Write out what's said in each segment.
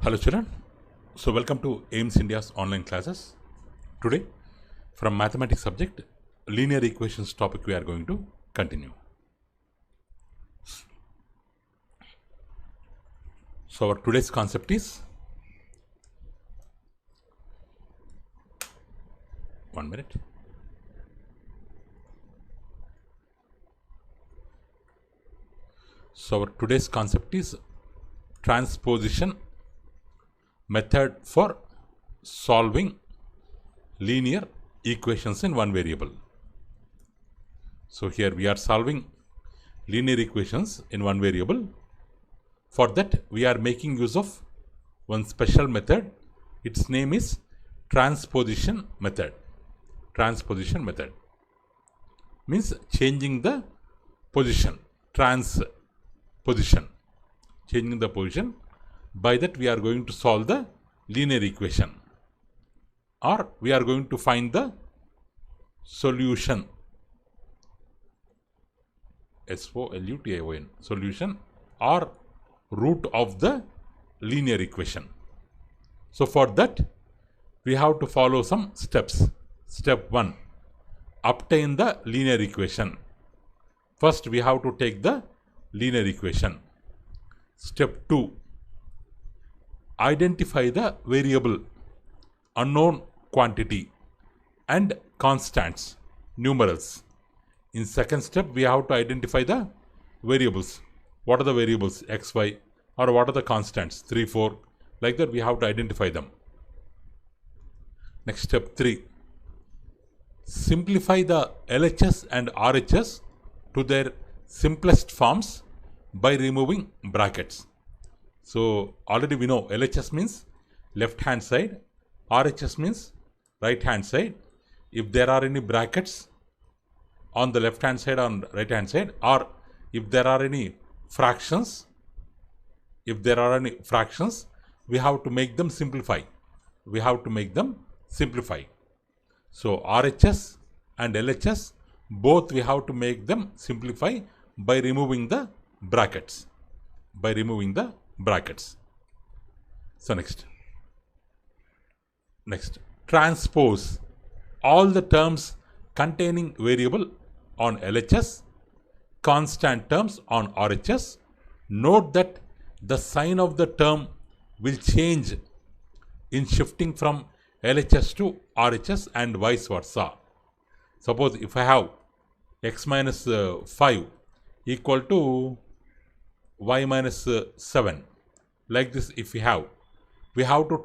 Hello children, so welcome to AIMS India's online classes. Today from mathematics subject, linear equations topic we are going to continue. So our today's concept is, one minute. So our today's concept is transposition method for solving linear equations in one variable. So here we are solving linear equations in one variable. For that we are making use of one special method. Its name is transposition method. Transposition method means changing the position. Transposition, changing the position. By that we are going to solve the linear equation, or we are going to find the solution. SOLUTION, solution or root of the linear equation. So for that we have to follow some steps. Step 1, obtain the linear equation. First we have to take the linear equation. Step 2, identify the variable, unknown quantity and constants, numerals. In second step we have to identify the variables. What are the variables? X, Y, or what are the constants? 3, 4, like that we have to identify them. Next, step 3, simplify the LHS and RHS to their simplest forms by removing brackets. So already we know LHS means left hand side, RHS means right hand side. If there are any brackets on the left hand side or right hand side, or if there are any fractions, we have to make them simplify. So RHS and LHS, both we have to make them simplify by removing the brackets. So next, transpose all the terms containing variable on LHS, constant terms on RHS. Note that the sign of the term will change in shifting from LHS to RHS and vice versa. Suppose if I have x minus 5 equal to y minus 7, like this, if we have to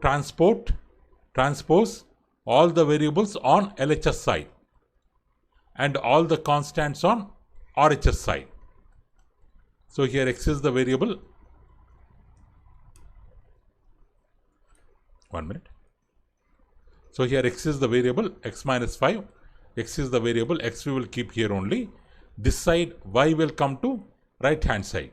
transpose all the variables on LHS side and all the constants on RHS side. So here x is the variable. One minute. So here x is the variable, x minus 5. X is the variable, x we will keep here only. This side y will come to right hand side.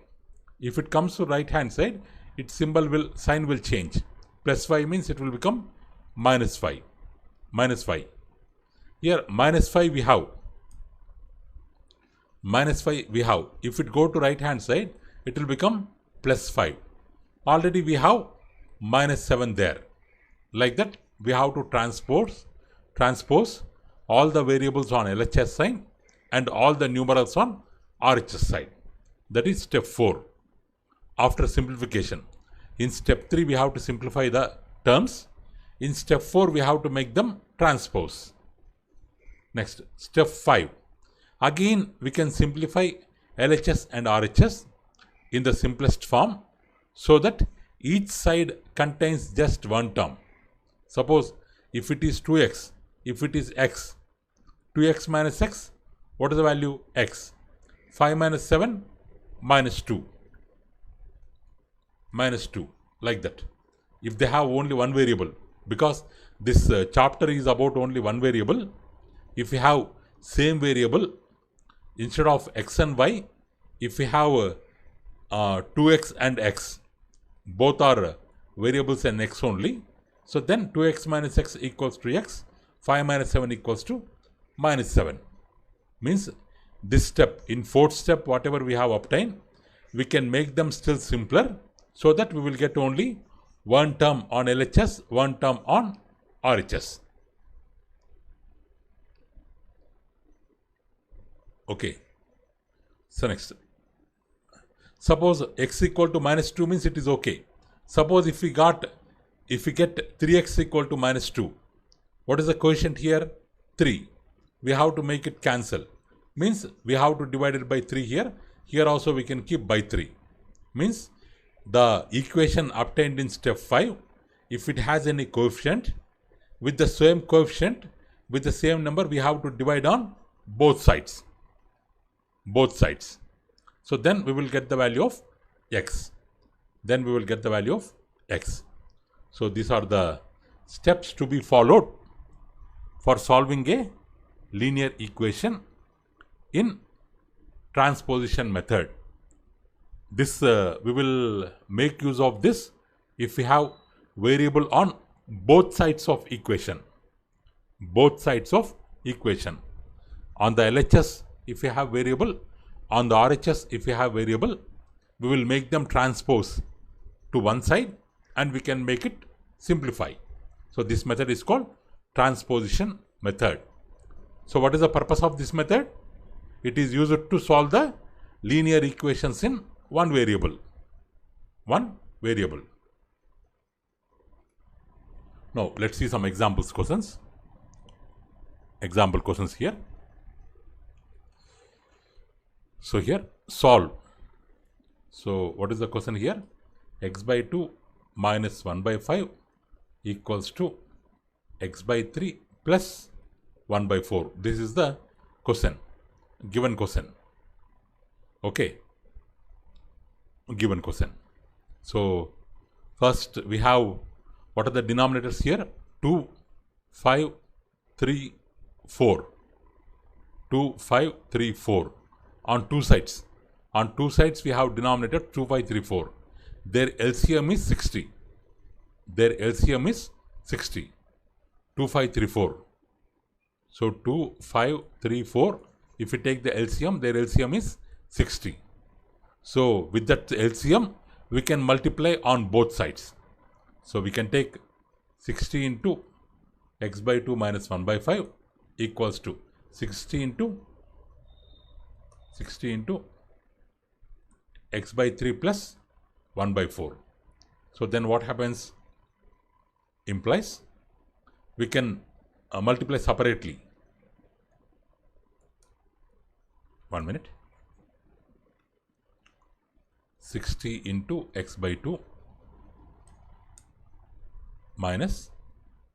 If it comes to right hand side, its sign will change. Plus 5 means it will become minus 5. Here minus 5 we have. If it go to right hand side, it will become plus 5. Already we have minus 7 there. Like that we have to transpose all the variables on LHS side and all the numerals on RHS side. That is step 4. After simplification, in step 3 we have to simplify the terms. In step 4 we have to make them transpose. Next, step 5. Again we can simplify LHS and RHS in the simplest form so that each side contains just one term. Suppose if it is 2x, if it is x, 2x minus x, what is the value? X. 5 minus 7, minus 2. Like that. If they have only one variable, because this chapter is about only one variable, if we have same variable, instead of x and y, if we have 2x and x, both are variables and x only, so then 2x minus x equals to x, 5 minus 7 equals to minus 7. Means this step, in fourth step, whatever we have obtained, we can make them still simpler, so that we will get only one term on LHS, one term on RHS. Okay. So next, suppose x equal to minus 2 means it is okay. Suppose if we get 3x equal to minus 2, what is the quotient here? 3. We have to make it cancel. Means we have to divide it by 3 here. Here also we can keep by 3. Means the equation obtained in step 5, if it has any coefficient, with the same coefficient, with the same number, we have to divide on both sides. Both sides. So then we will get the value of x. Then we will get the value of x. So these are the steps to be followed for solving a linear equation in transposition method. This we will make use of this if we have variable on both sides of equation. Both sides of equation. On the LHS, if we have variable, on the RHS, if we have variable, we will make them transpose to one side and we can make it simplify. So this method is called transposition method. So what is the purpose of this method? It is used to solve the linear equations in one variable. One variable. Now let's see some examples questions. Example questions here. So here, solve. So what is the question here? X by 2 minus 1 by 5 equals to x by 3 plus 1 by 4. This is the question, given question. Okay, given question. So first we have, what are the denominators here? 2, 5, 3, 4. 2, 5, 3, 4. On two sides. On two sides we have denominator 2, 5, 3, 4. Their LCM is 60. Their LCM is 60. 2, 5, 3, 4. So 2, 5, 3, 4. If we take the LCM, their LCM is 60. So with that LCM, we can multiply on both sides. So we can take 60 into x by 2 minus 1 by 5 equals to 60 into x by 3 plus 1 by 4. So then what happens? Implies we can multiply separately. 1 minute. 60 into x by 2 minus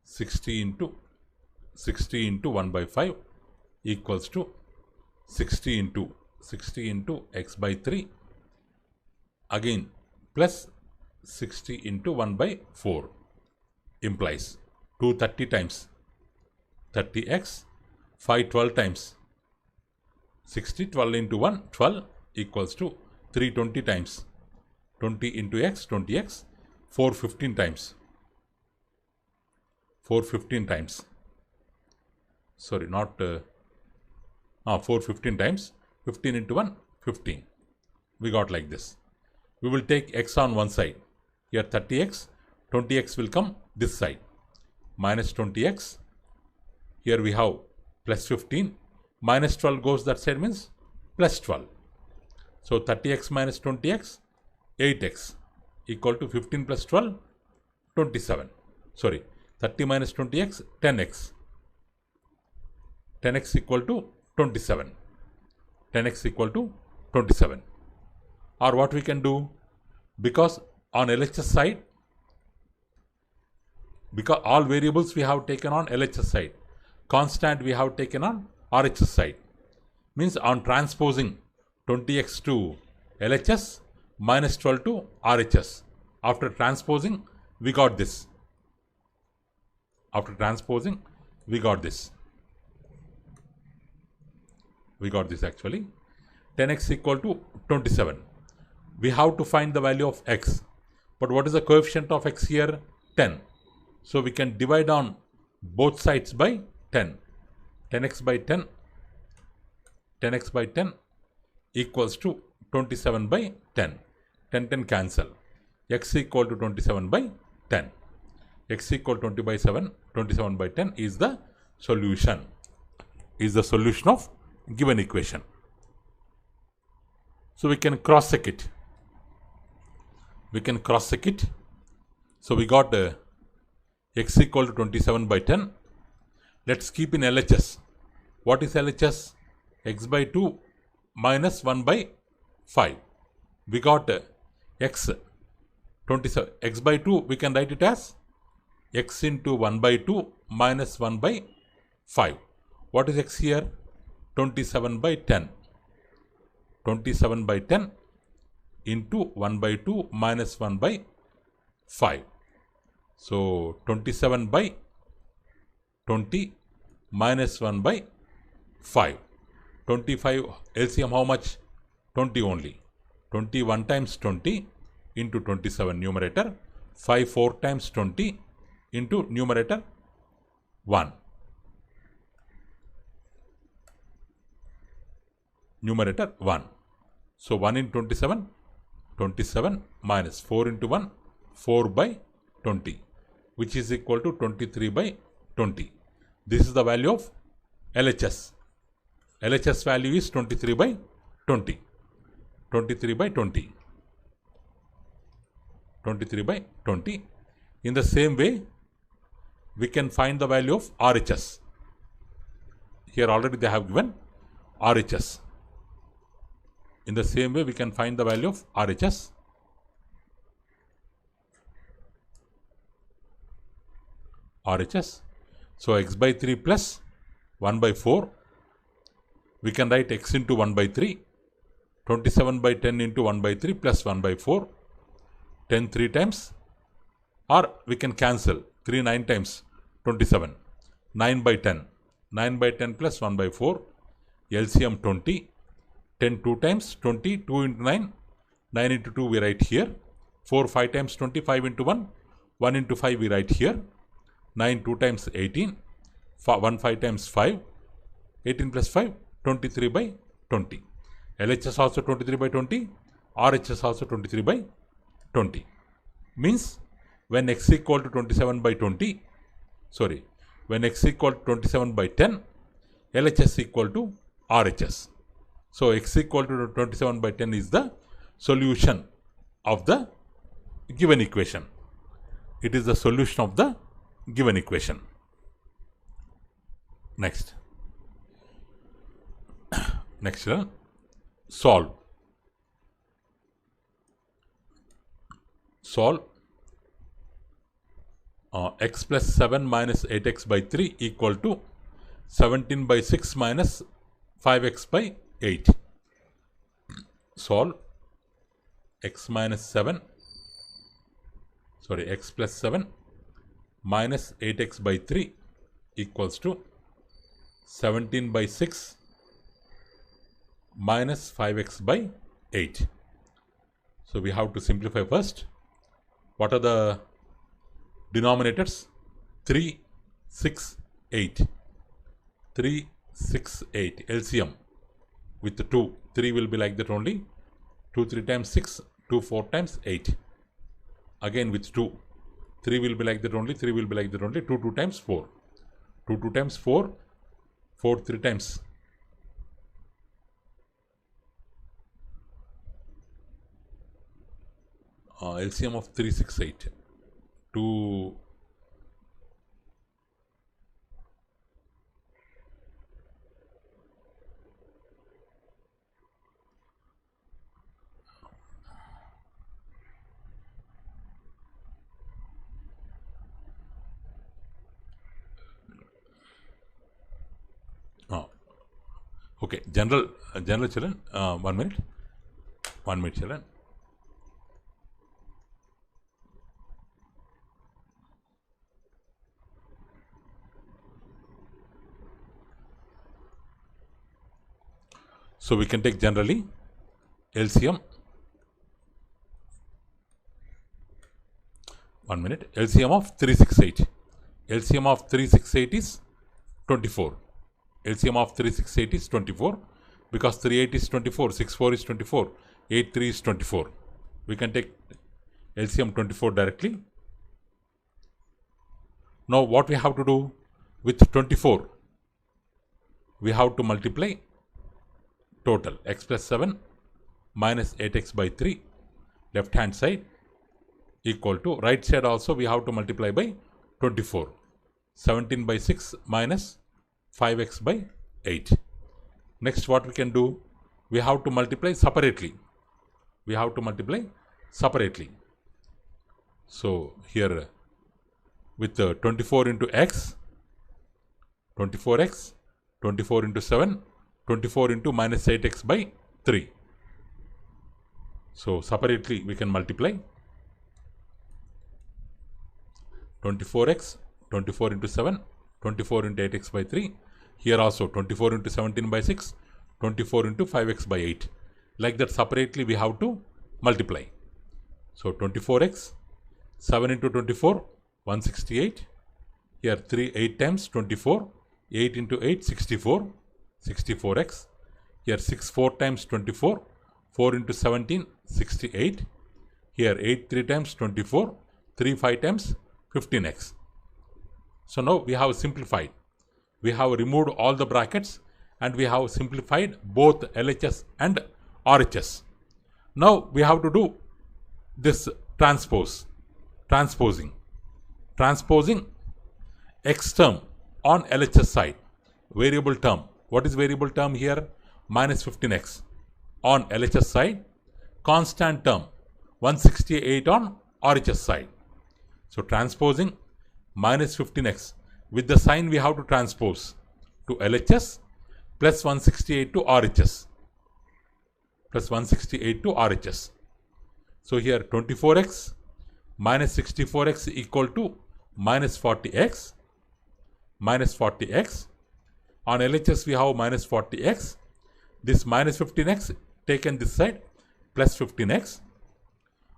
60 into 1 by 5 equals to 60 into x by 3 again plus 60 into 1 by 4 implies 230 times 30x, 5 12 times 60, 12 into 1 12 equals to 320 times 20 into x 20x, 415 times 415 times, sorry, not 415 times 15 into 1 15. We got like this. We will take x on one side. Here 30x, 20x will come this side. Minus 20x. Here we have plus 15. Minus 12 goes that side, means plus 12. So 30x minus 20x, 8x equal to 15 plus 12, 27. Sorry, 30 minus 20x, 10x. 10x equal to 27. 10x equal to 27. Or what we can do, because on LHS side, because all variables we have taken on LHS side, constant we have taken on RHS side, means on transposing 20x to LHS minus 12 to RHS. After transposing, we got this. After transposing, we got this. We got this actually. 10x equal to 27. We have to find the value of x. But what is the coefficient of x here? 10. So we can divide on both sides by 10. 10x by 10. 10x by 10 equals to 27 by 10. 10 cancel. X equal to 27 by 10. X equal 20 by 7, 27 by 10 is the solution. Is the solution of given equation. So we can cross check it. So we got x equal to 27 by 10. Let's keep in LHS. What is LHS? X by 2 minus 1 by 5. We got x 27. X by 2 we can write it as x into 1 by 2 minus 1 by 5. What is x here? 27 by 10. 27 by 10 into 1 by 2 minus 1 by 5. So 27 by 20 minus 1 by 5. 25 LCM how much? 20 only. 21 times 20 into 27 numerator. 5 4 times 20 into numerator 1. Numerator 1. So 1 in 27, 27 minus 4 into 1, 4 by 20, which is equal to 23 by 20. This is the value of LHS. LHS value is 23 by 20. 23 by 20. 23 by 20. In the same way, we can find the value of RHS. Here already they have given RHS. In the same way, we can find the value of RHS. RHS. So x by 3 plus 1 by 4. We can write x into 1 by 3. 27 by 10 into 1 by 3 plus 1 by 4. 10 3 times. Or we can cancel. 3 9 times 27. 9 by 10. 9 by 10 plus 1 by 4. LCM 20. 10 2 times 20. 2 into 9. 9 into 2 we write here. 4 5 times 20. 5 into 1. 1 into 5 we write here. 9 2 times 18. 1 5 times 5. 18 plus 5. 23 by 20. LHS also 23 by 20. RHS also 23 by 20. Means when x equal to 27 by 20. Sorry. When x equal to 27 by 10. LHS equal to RHS. So x equal to 27 by 10 is the solution of the given equation. It is the solution of the given equation. Next. Next one. Solve. Solve. X plus 7 minus 8x by 3 equal to 17 by 6 minus 5x by 8. Solve x minus 7, sorry, x plus 7 minus 8x by 3 equals to 17 by 6 minus 5x by 8. So we have to simplify first. What are the denominators? 3, 6, 8. 3, 6, 8. LCM with the 2. 3 will be like that only. 2 3 times 6. 2 4 times 8. Again with 2. 3 will be like that only. 3 will be like that only. 2 2 times 4. 2 2 times 4. 4 3 times. LCM of 3 6 8. 2 okay, general children, 1 minute. 1 minute children. So we can take generally LCM. 1 minute. LCM of 368. LCM of 368 is 24. LCM of 368 is 24 because 38 is 24, 64 is 24, 83 is 24. We can take LCM 24 directly. Now what we have to do with 24? We have to multiply total x plus 7 minus 8x by 3 left hand side equal to right side also we have to multiply by 24. 17 by 6 minus 5x by 8. Next what we can do? We have to multiply separately. We have to multiply separately. So here with 24 into x, 24x, 24 into 7, 24 into minus 8x by 3. So separately we can multiply 24x, 24 into 7, 24 into 8x by 3. Here also 24 into 17 by 6, 24 into 5x by 8. Like that separately we have to multiply. So 24x, 7 into 24, 168. Here 8 times 24, 8 into 8, 64, 64x. Here 4 times 24, 4 into 17, 68. Here 8 3 times 24, 3 5 times 15x. So now we have simplified. We have removed all the brackets and we have simplified both LHS and RHS. Now we have to do this transposing x term on LHS side, variable term. What is variable term here? Minus 15x on LHS side, constant term 168 on RHS side. So transposing minus 15x with the sign we have to transpose to LHS plus 168 to RHS. Plus 168 to RHS. So here 24x minus 64x equal to minus 40x. Minus 40x. On LHS we have minus 40x. This minus 15x taken this side plus 15x.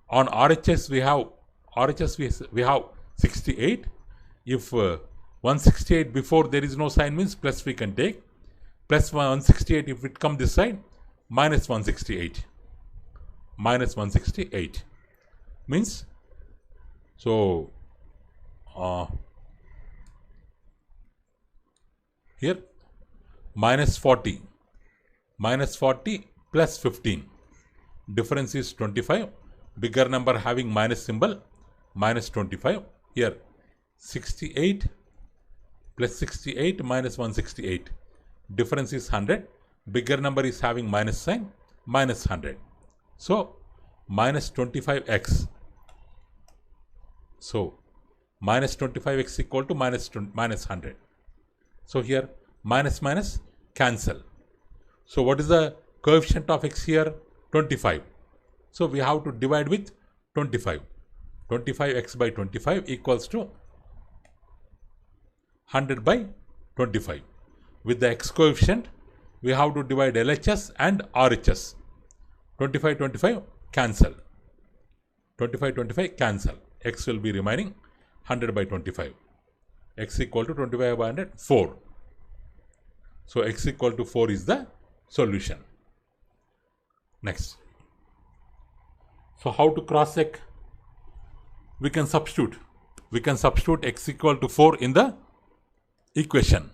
On RHS we have 68. If 168 before there is no sign means plus we can take. Plus 168 if it come this side minus 168. Minus 168 means so here minus 40 plus 15, difference is 25, bigger number having minus symbol, minus 25. Here 68 plus 68 minus 168, difference is 100, bigger number is having minus sign, minus 100. So minus 25x. So minus 25x equal to minus 100. So here minus minus cancel. So what is the coefficient of x here? 25. So we have to divide with 25. 25x by 25 equals to 100 by 25. With the x coefficient, we have to divide LHS and RHS. 25, 25 cancel. 25, 25 cancel. X will be remaining 100 by 25. X equal to 25 by 100, 4. So x equal to 4 is the solution. Next. So how to cross check? We can substitute. We can substitute x equal to 4 in the equation.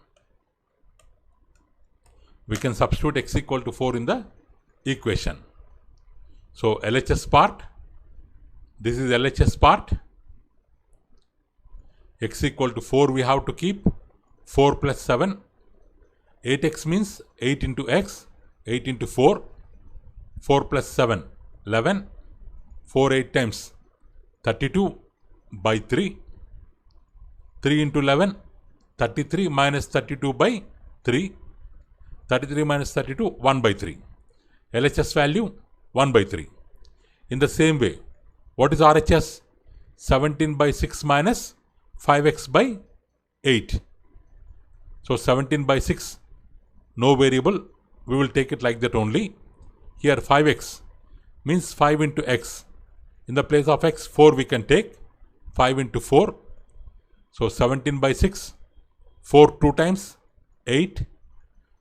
We can substitute x equal to 4 in the equation. So LHS part, this is LHS part. X equal to 4 we have to keep, 4 plus 7. 8x means 8 into x, 8 into 4, 4 plus 7, 11, 4 8 times 32 by 3, 3 into 11, 33 minus 32 by 3, 33 minus 32, 1 by 3. LHS value 1 by 3. In the same way, what is RHS? 17 by 6 minus 5x by 8. So 17 by 6, no variable, we will take it like that only. Here 5x means 5 into x. In the place of x, 4 we can take, 5 into 4. So 17 by 6, 4 2 times, 8.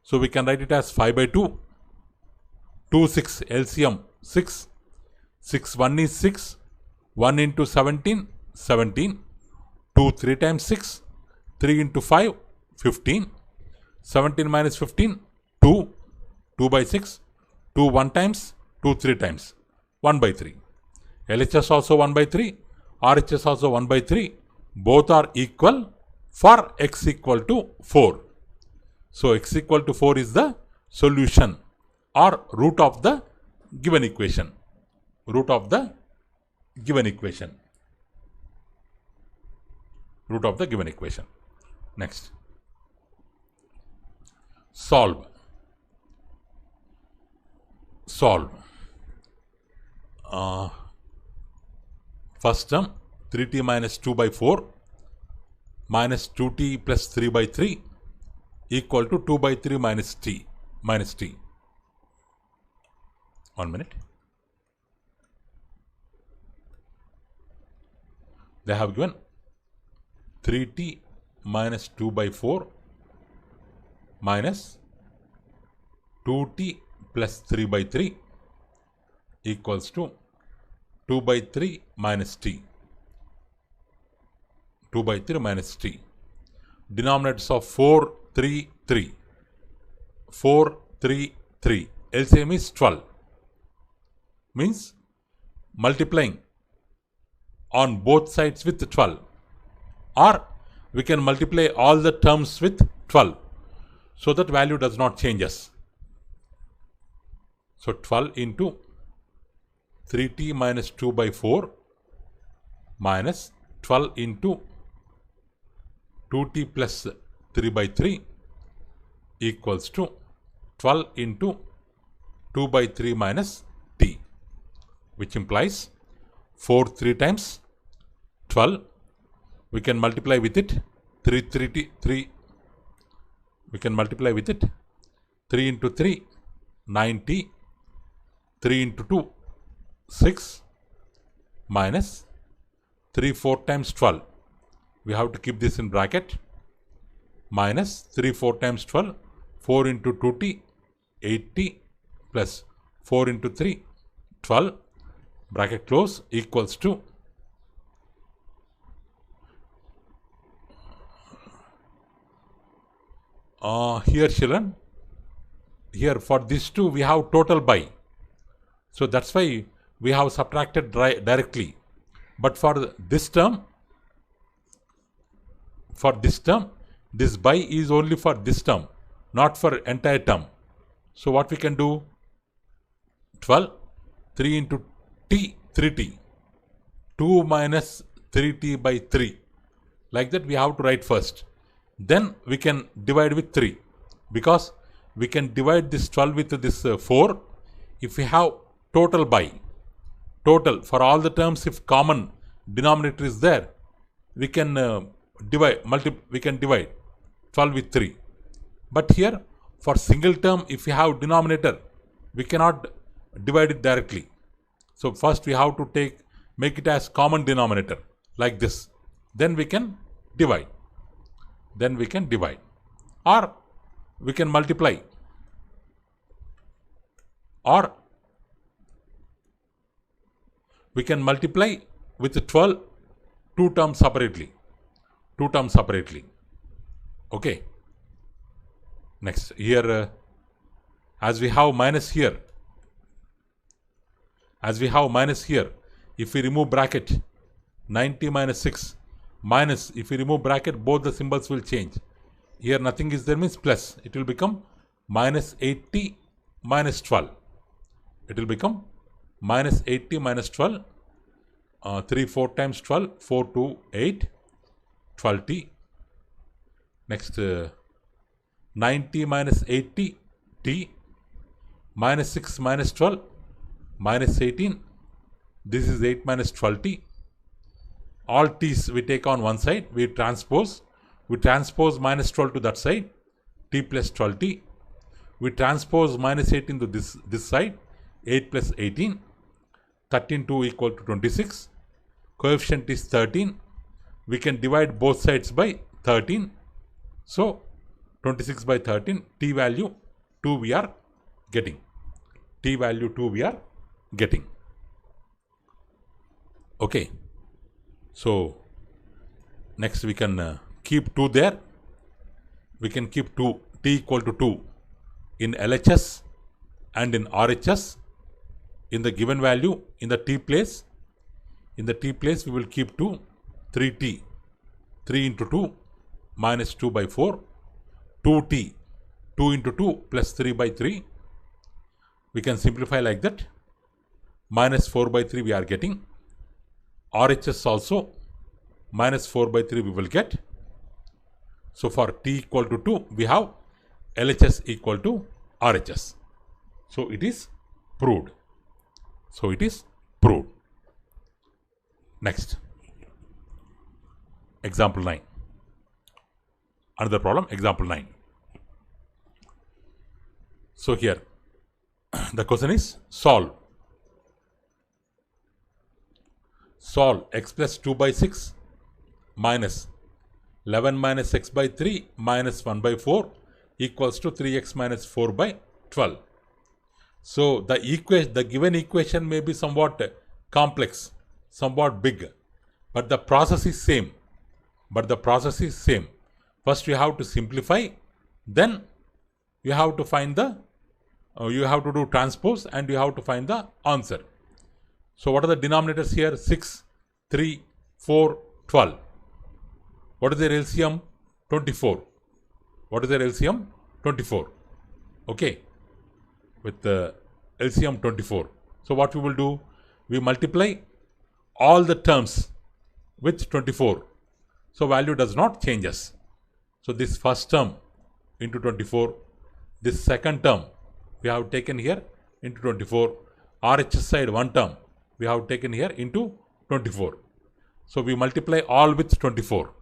So we can write it as 5 by 2. 2 6 LCM 6. 6 1 is 6. 1 into 17, 17. 2 3 times 6, 3 into 5, 15, 17 minus 15, 2, 2 by 6, 2 1 times, 2 3 times, 1 by 3. LHS also 1 by 3, RHS also 1 by 3, both are equal for x equal to 4. So x equal to 4 is the solution or root of the given equation. Root of the given equation. Root of the given equation. Next. Solve. Solve. First term 3t minus 2 by 4 minus 2t plus 3 by 3 equal to 2 by 3 minus t. 1 minute. They have given 3t minus 2 by 4 minus 2t plus 3 by 3 equals to 2 by 3 minus t. 2 by 3 minus t. Denominators of 4, 3, 3. 4, 3, 3. LCM is 12. Means multiplying on both sides with 12. Or we can multiply all the terms with 12. So that value does not changes. So 12 into 3t minus 2 by 4 minus 12 into 2t plus 3 by 3 equals to 12 into 2 by 3 minus t, which implies 4 3 times 12. We can multiply with it 3 we can multiply with it 3 into 3 9t, 3 into 2 6 minus 3 4 times 12. We have to keep this in bracket, minus 3 4 times 12, 4 into 2t 8t plus 4 into 3 12, bracket close, equals to here children, here for these two we have total by, so that's why we have subtracted directly. But for this term, this by is only for this term, not for entire term. So what we can do, 12, 3 into t, 3t, 2 minus 3t by 3. Like that we have to write first. Then we can divide with 3, because we can divide this 12 with this 4 if we have total by. Total for all the terms, if common denominator is there, we can divide 12 with 3. But here for single term, if we have denominator, we cannot divide it directly. So first we have to make it as common denominator like this. Then we can divide. Or we can multiply. Or we can multiply with the 12 two terms separately. Okay. Next, here as we have minus here, if we remove bracket, 90 minus 6 minus, if we remove bracket, both the symbols will change. Here nothing is there, means plus. It will become minus 80 minus 12. It will become minus 80 minus 12. 3 4 times 12, 4 2 8, 12t. Next 90 minus 80 t, minus 6 minus 12 minus 18. This is 8 minus 12t. All t's we take on one side, we transpose minus 12 to that side, t plus 12t. We transpose minus 18 to this side, 8 plus 18, 13 2 equal to 26. Coefficient is 13. We can divide both sides by 13. So 26 by 13, t value 2 we are getting. Okay. So Next we can keep 2 there. We can keep 2, t equal to 2 in LHS and in RHS. In the given value, in the t place, we will keep 2, 3t, 3 into 2 minus 2 by 4, 2t, 2 into 2 plus 3 by 3. We can simplify like that. Minus 4 by 3 we are getting. RHS also minus 4 by 3 we will get. So for t equal to 2, we have LHS equal to RHS. So it is proved. Next, example 9. Another problem, example 9. So here, the question is solve x plus 2 by 6 minus 11 minus x by 3 minus 1 by 4 equals to 3x minus 4 by 12. So the given equation may be somewhat complex, somewhat big, but the process is same. First you have to simplify, then you have to find you have to do transpose and you have to find the answer. So what are the denominators here? 6, 3, 4, 12. What is their LCM? 24. What is their LCM? 24. Okay. With the LCM 24. So what we will do? We multiply all the terms with 24. So value does not changes. So this first term into 24. This second term we have taken here into 24. RHS side one term we have taken here into 24. So we multiply all with 24.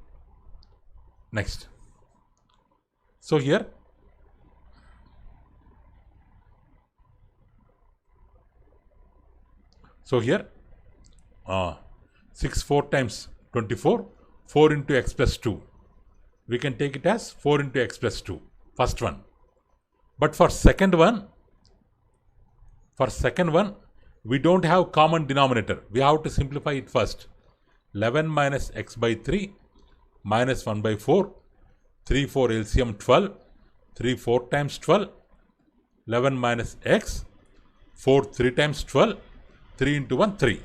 Next. So here 6 4 times 24, 4 into x plus 2. We can take it as 4 into x plus 2, first one. But for second one, we don't have common denominator. We have to simplify it first. 11 minus x by 3 minus 1 by 4, 3 4 LCM 12, 3 4 times 12, 11 minus x, 4 3 times 12, 3 into 1 3,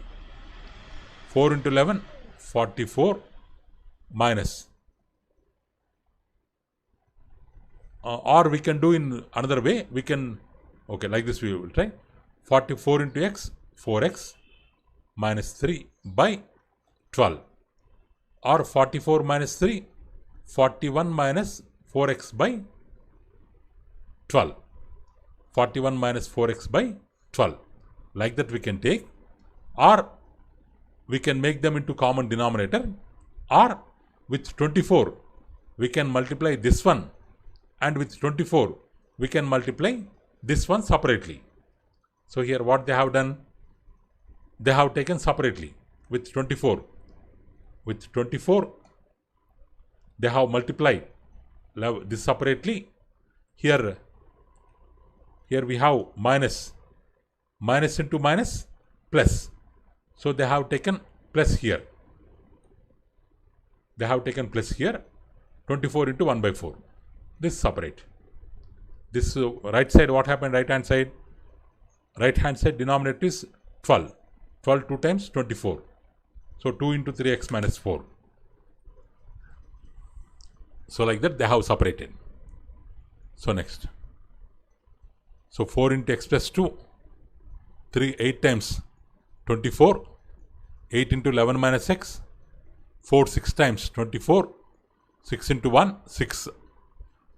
4 into 11 44 minus, or we can do in another way. We can, okay, like this we will try. 44 into x, 4x minus 3 by 12, or 44 minus 3, 41 minus 4x by 12, 41 minus 4x by 12. Like that we can take, or we can make them into common denominator, or with 24 we can multiply this one, and with 24 we can multiply this one separately. So here what they have done, they have taken separately with 24. With 24 they have multiplied this separately. Here we have minus into minus plus. So they have taken plus here. They have taken plus here. 24 into 1 by 4. This separate. This right side, what happened? Right hand side denominator is 12. 12 2 times 24. So 2 into 3x minus 4. So like that they have separated. So next. So 4 into x plus 2. 3 8 times 24. 8 into 11 minus x. 4 6 times 24. 6 into 1 6.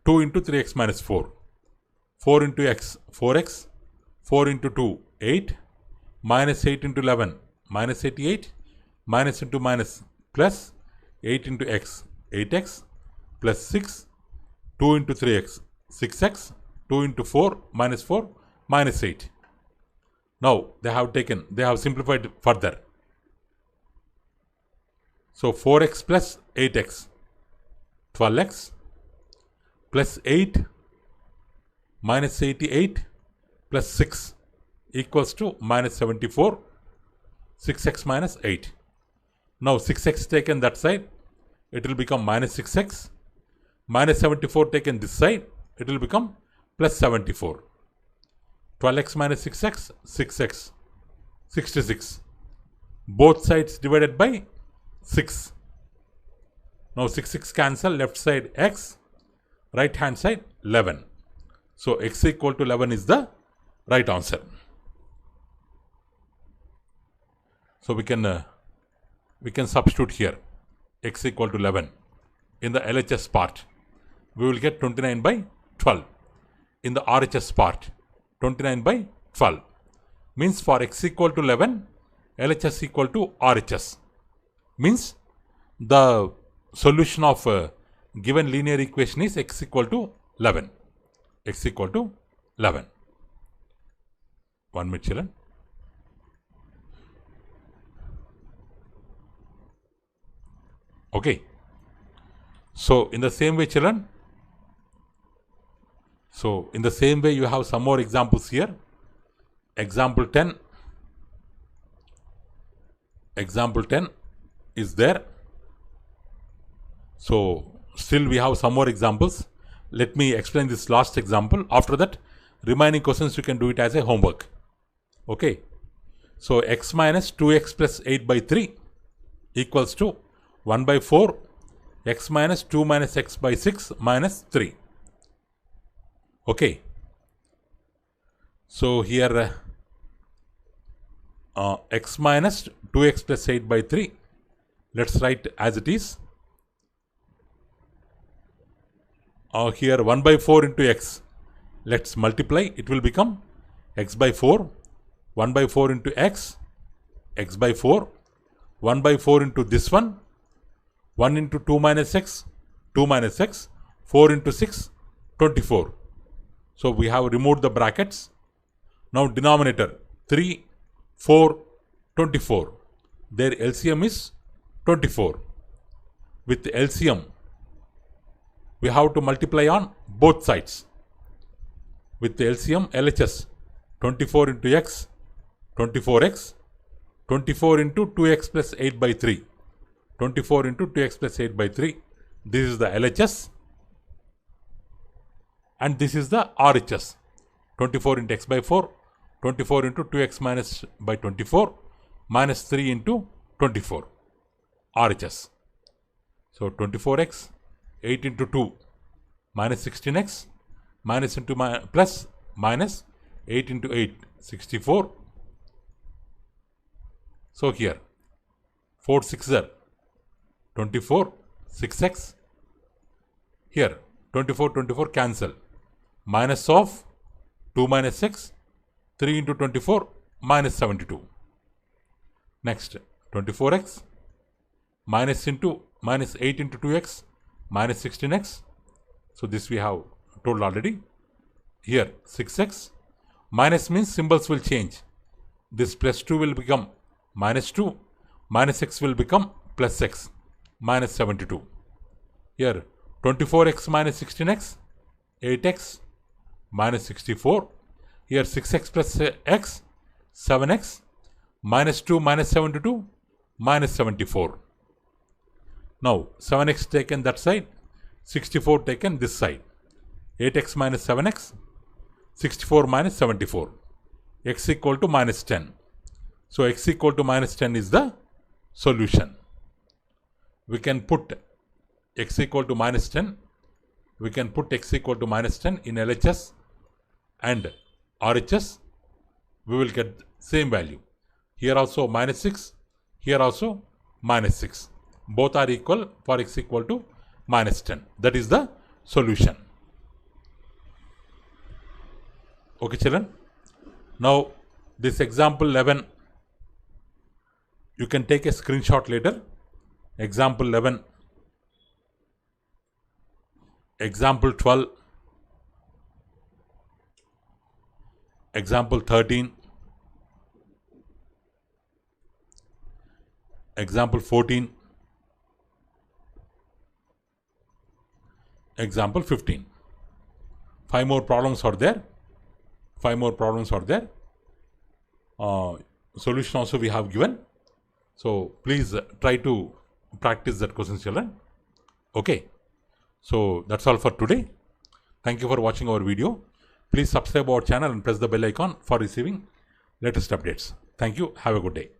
2 into 3x minus 4. 4 into x 4x. 4 into 2 8. Minus 8 into 11 minus 88. Minus into minus plus 8 into x 8x plus 6. 2 into 3x 6x. 2 into 4 minus 8. Now they have simplified further. So 4x plus 8x 12x plus 8 minus 88 plus 6 equals to minus 74. 6x minus 8. Now 6x taken that side. it will become minus 6x. Minus 74 taken this side, it will become plus 74. 12x minus 6x, 6x, 66. Both sides divided by 6. Now 6 cancel, left side x, right hand side 11. So x equal to 11 is the right answer. So we can substitute here x equal to 11 in the LHS part. We will get 29 by 12. In the RHS part, 29 by 12. Means for x equal to 11, LHS equal to RHS. Means the solution of a given linear equation is x equal to 11. X equal to 11. 1 minute, children. Okay. So in the same way, children. So in the same way, you have some more examples here. Example 10. Example 10 is there. So still we have some more examples. Let me explain this last example. After that, remaining questions you can do it as a homework. Okay. So x minus 2x plus 8 by 3 equals to 1 by 4 x minus 2 minus x by 6 minus 3. Okay. So here x minus 2x plus 8 by 3. Let's write as it is. Here 1 by 4 into x. Let's multiply. It will become x by 4. 1 by 4 into x. X by 4. 1 by 4 into this one. 1 into 2 minus x. 2 minus x. 4 into 6. 24. So we have removed the brackets. Now denominator 3, 4, 24. Their LCM is 24. With LCM, we have to multiply on both sides. With the LCM, LHS, 24 into x, 24x, 24 into 2x plus 8 by 3. 24 into 2x plus 8 by 3. This is the LHS. And this is the RHS. 24 into x by 4. 24 into 2x minus by 24. Minus 3 into 24. RHS. So 24x. 8 into 2 minus 16x minus into plus minus 8 into 8 64. So here 4 6s 24 6x. Here 24 cancel. Minus of 2 minus x 3 into 24 minus 72. Next 24x minus into minus 8 into 2x minus 16x. So this we have told already. Here 6x. Minus means symbols will change. This plus 2 will become minus 2. Minus x will become plus x. Minus 72. Here 24x minus 16x. 8x minus 64. Here 6x plus x. 7x. Minus 2 minus 72. Minus 74. Now 7x taken that side, 64 taken this side. 8x minus 7x, 64 minus 74. X equal to minus 10. So x equal to minus 10 is the solution. We can put x equal to minus 10. We can put x equal to minus 10 in LHS and RHS. We will get same value. Here also minus 6. Here also minus 6. Both are equal for x equal to minus 10. That is the solution. Okay, children. Now, this example 11, you can take a screenshot later. Example 11, example 12, example 13, example 14, example 15. 5 more problems are there. 5 more problems are there. Solution also we have given. So please try to practice that question, children. Okay. So that's all for today. Thank you for watching our video. Please subscribe our channel and press the bell icon for receiving latest updates. Thank you. Have a good day.